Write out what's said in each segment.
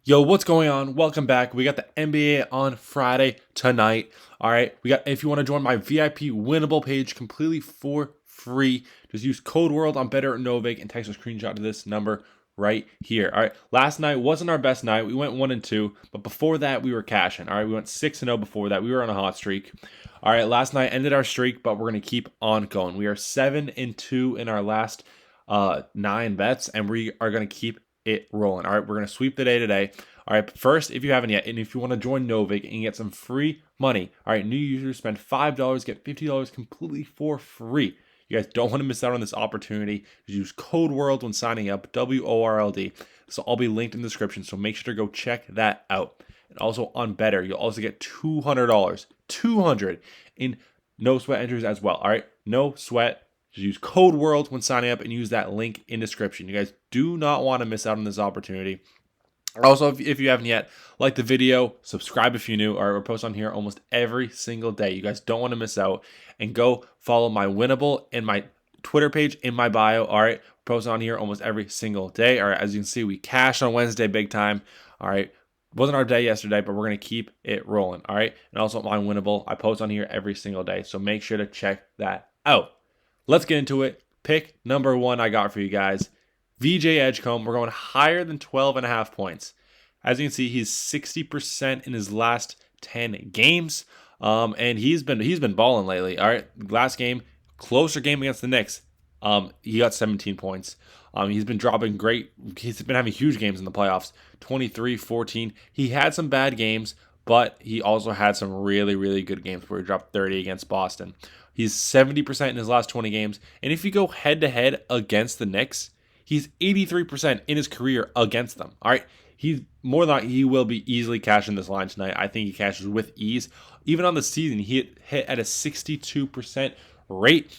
Yo, what's going on? Welcome back. We got the NBA on Friday tonight. All right, if you want to join my VIP winnable page completely for free, just use code WORLD on Betr Novig and text a screenshot to this number right here. All right, last night wasn't our best night. We went 1-2, but before that we were cashing. All right, we went 6-0 before that. We were on a hot streak. All right, last night ended our streak, but we're gonna keep on going. We are 7-2 in our last 9 bets, and we are gonna keep it rolling. All right, we're gonna sweep the day today. All right, first, if you haven't yet, and if you want to join Novig and get some free money, all right, new users spend $5, get $50 completely for free. You guys don't want to miss out on this opportunity. Use code WORLD when signing up, WORLD. This will all be linked in the description, so make sure to go check that out. And also on Betr, you'll also get $200, $200 in no sweat entries as well. All right, no sweat. Just use code WORLD when signing up and use that link in description. You guys do not want to miss out on this opportunity. Also, if you haven't yet, like the video, subscribe if you're new, or we post on here almost every single day. You guys don't want to miss out. And go follow my WINIBLE and my Twitter page in my bio. All right, post on here almost every single day. All right, as you can see, we cashed on Wednesday big time. All right, wasn't our day yesterday, but we're going to keep it rolling. All right, and also my WINIBLE, I post on here every single day. So make sure to check that out. Let's get into it. Pick number 1 I got for you guys. VJ Edgecombe. We're going higher than 12.5 points. As you can see, he's 60% in his last 10 games. And he's been balling lately. All right. Last game, closer game against the Knicks. He got 17 points. He's been dropping great. He's been having huge games in the playoffs. 23, 14. He had some bad games, but he also had some really, really good games where he dropped 30 against Boston. He's 70% in his last 20 games. And if you go head-to-head against the Knicks, he's 83% in his career against them. All right. He's more than he will be easily cashing this line tonight. I think he cashes with ease. Even on the season, he hit at a 62% rate.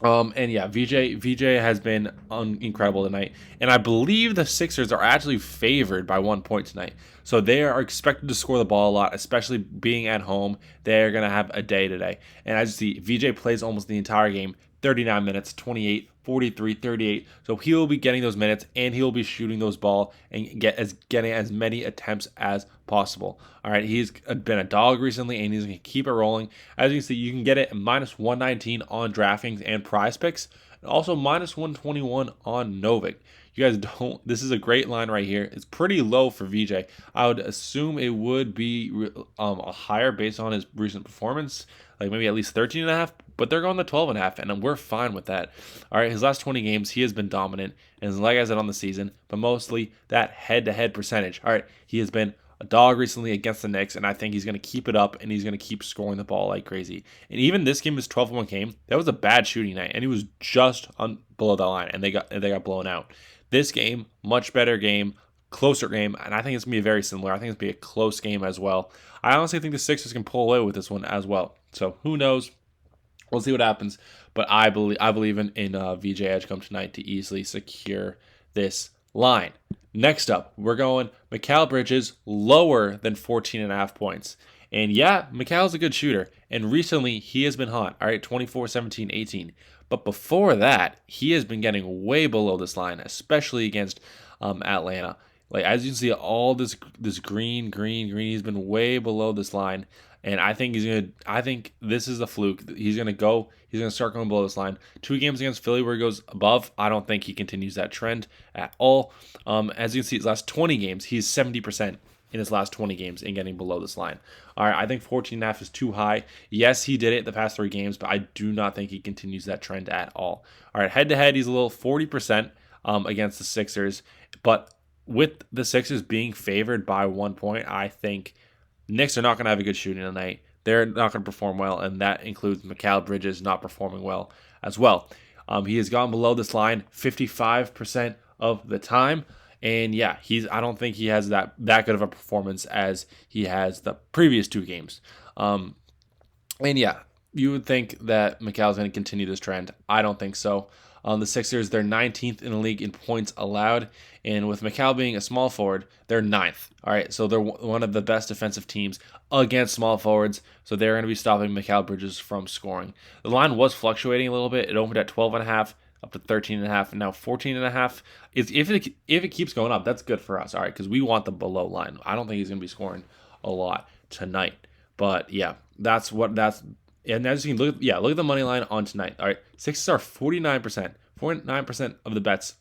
And yeah, VJ has been incredible tonight. And I believe the Sixers are actually favored by 1 point tonight. So they are expected to score the ball a lot, especially being at home. They're going to have a day today. And as you see, VJ plays almost the entire game. 39 minutes, 28, 43, 38. So he will be getting those minutes and he will be shooting those ball and getting as many attempts as possible. All right, he's been a dog recently and he's going to keep it rolling. As you can see, you can get it at minus 119 on DraftKings and Prizepicks, and also minus 121 on Novig. You guys don't, this is a great line right here. It's pretty low for VJ. I would assume it would be a higher based on his recent performance, like maybe at least 13.5, but they're going to 12.5, and we're fine with that. All right, his last 20 games, he has been dominant, and like I said on the season, but mostly that head-to-head percentage. All right, he has been a dog recently against the Knicks, and I think he's going to keep it up, and he's going to keep scoring the ball like crazy. And even this game, his 12-1 game, that was a bad shooting night, and he was just below that line, and they got blown out. This game, much better game, closer game, and I think it's going to be very similar. I think it's going to be a close game as well. I honestly think the Sixers can pull away with this one as well. So who knows? We'll see what happens. But I believe in VJ Edgecombe tonight to easily secure this line. Next up, we're going Mikal Bridges lower than 14.5 points. And yeah, Mikal's a good shooter. And recently, he has been hot. All right, 24, 17, 18. But before that, he has been getting way below this line, especially against Atlanta. Like, as you can see, all this green. He's been way below this line. And I think this is a fluke. He's gonna start going below this line. 2 games against Philly where he goes above. I don't think he continues that trend at all. As you can see, his last 20 games, he's 70% in his last 20 games in getting below this line. All right, I think 14.5 is too high. Yes, he did it the past 3 games, but I do not think he continues that trend at all. All right, head-to-head, he's a little 40% against the Sixers. But with the Sixers being favored by 1 point, I think Knicks are not going to have a good shooting tonight. They're not going to perform well, and that includes Mikal Bridges not performing well as well. He has gone below this line 55% of the time. And yeah, I don't think he has that good of a performance as he has the previous 2 games. And yeah, you would think that Mikal's going to continue this trend. I don't think so. The Sixers, they're 19th in the league in points allowed. And with Mikal being a small forward, they're 9th. All right, so they're one of the best defensive teams against small forwards. So they're going to be stopping Mikal Bridges from scoring. The line was fluctuating a little bit. It opened at 12.5. up to 13.5, and now 14.5. If it keeps going up, that's good for us. All right, because we want the below line. I don't think he's going to be scoring a lot tonight. But yeah, and as you can look at the money line on tonight. All right, Sixers are 49%. 49% of the bets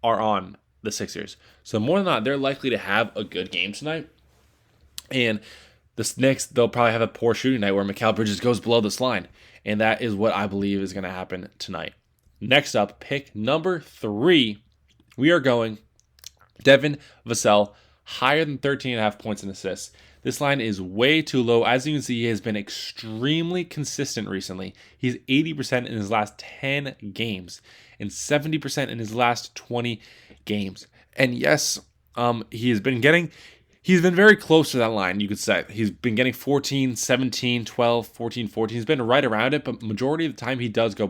are on the Sixers. So more than not, they're likely to have a good game tonight. And the Knicks, they'll probably have a poor shooting night where Mikal Bridges goes below this line. And that is what I believe is going to happen tonight. Next up, pick number 3. We are going Devin Vassell, higher than 13.5 points and assists. This line is way too low. As you can see, he has been extremely consistent recently. He's 80% in his last 10 games and 70% in his last 20 games. And yes, he's been very close to that line, you could say. He's been getting 14, 17, 12, 14, 14. He's been right around it, but majority of the time he does go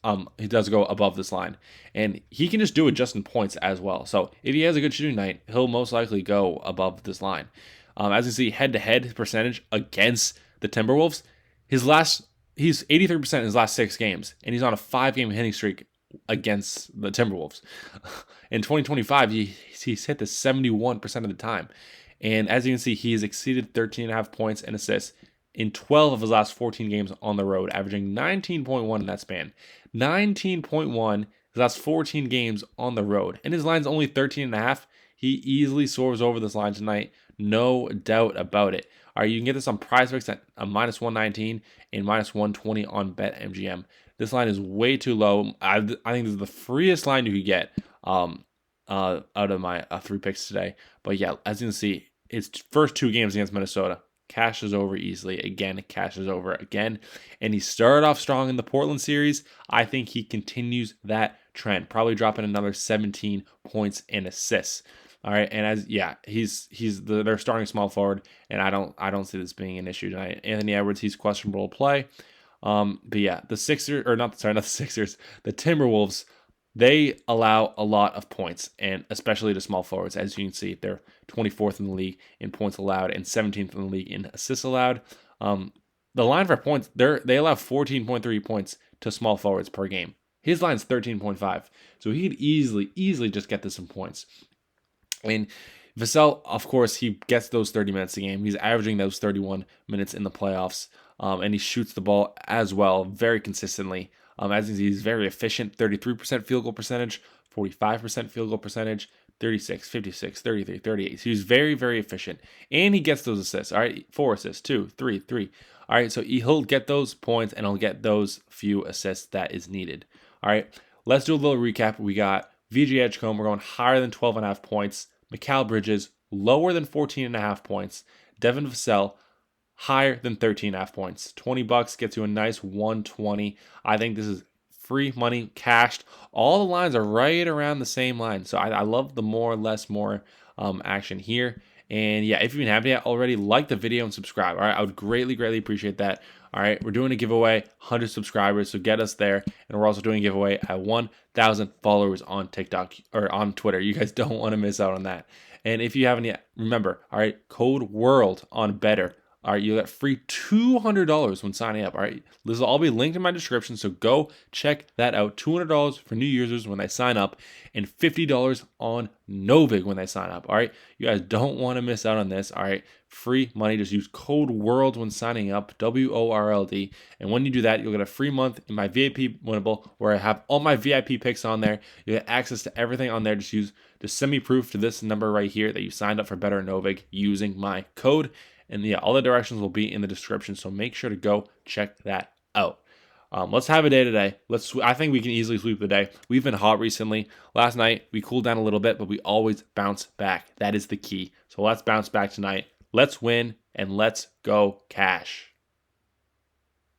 above this line. And he can just do it just in points as well. So if he has a good shooting night, he'll most likely go above this line. As you see, head-to-head percentage against the Timberwolves, he's 83% in his last 6 games, and he's on a 5-game hitting streak against the Timberwolves. In 2025, he's hit this 71% of the time. And as you can see, he has exceeded 13.5 points and assists in 12 of his last 14 games on the road, averaging 19.1 in that span. 19.1 his last 14 games on the road. And his line's only 13.5. He easily soars over this line tonight. No doubt about it. All right, you can get this on Prizepicks at a -119 and -120 on BetMGM. This line is way too low. I think this is the freest line you could get out of my 3 picks today. But yeah, as you can see, his first 2 games against Minnesota cashes over easily. Again, cashes over again. And he started off strong in the Portland series. I think he continues that trend, probably dropping another 17 points and assists. All right, and he's their starting small forward, and I don't see this being an issue tonight. Anthony Edwards, he's questionable to play. But yeah, the Timberwolves, they allow a lot of points, and especially to small forwards. As you can see, they're 24th in the league in points allowed and 17th in the league in assists allowed. The line for points, they allow 14.3 points to small forwards per game. His line's 13.5, so he could easily just get this some points. And Vassell, of course, he gets those 30 minutes a game. He's averaging those 31 minutes in the playoffs, and he shoots the ball as well very consistently. As you see, he's very efficient, 33% field goal percentage, 45% field goal percentage, 36, 56, 33, 38. So he's very, very efficient. And he gets those assists, all right? 4 assists, 2, 3, 3. All right, so he'll get those points, and he'll get those few assists that is needed. All right, let's do a little recap. We got VJ Edgecombe, we're going higher than 12.5 points. Mikal Bridges, lower than 14.5 points. Devin Vassell, higher than 13.5 points. $20 gets you a nice 120. I think this is free money, cashed. All the lines are right around the same line. So I love the more, less, more action here. And yeah, if you haven't yet already, like the video and subscribe. All right, I would greatly appreciate that. All right, we're doing a giveaway, 100 subscribers, so get us there. And we're also doing a giveaway at 1,000 followers on TikTok or on Twitter. You guys don't want to miss out on that. And if you haven't yet, remember, all right, code WORLD on Betr. All right, you get free $200 when signing up. All right, this will all be linked in my description, so go check that out. $200 for new users when they sign up, and $50 on Novig when they sign up. All right, you guys don't want to miss out on this. All right, free money. Just use code WORLD when signing up, WORLD, and when you do that, you'll get a free month in my VIP WINIBLE, where I have all my VIP picks on there. You get access to everything on there. Just send me proof to this number right here that you signed up for Betr Novig using my code. And yeah, all the directions will be in the description, so make sure to go check that out. Let's have a day today. I think we can easily sweep the day. We've been hot recently. Last night, we cooled down a little bit, but we always bounce back. That is the key. So let's bounce back tonight. Let's win, and let's go cash.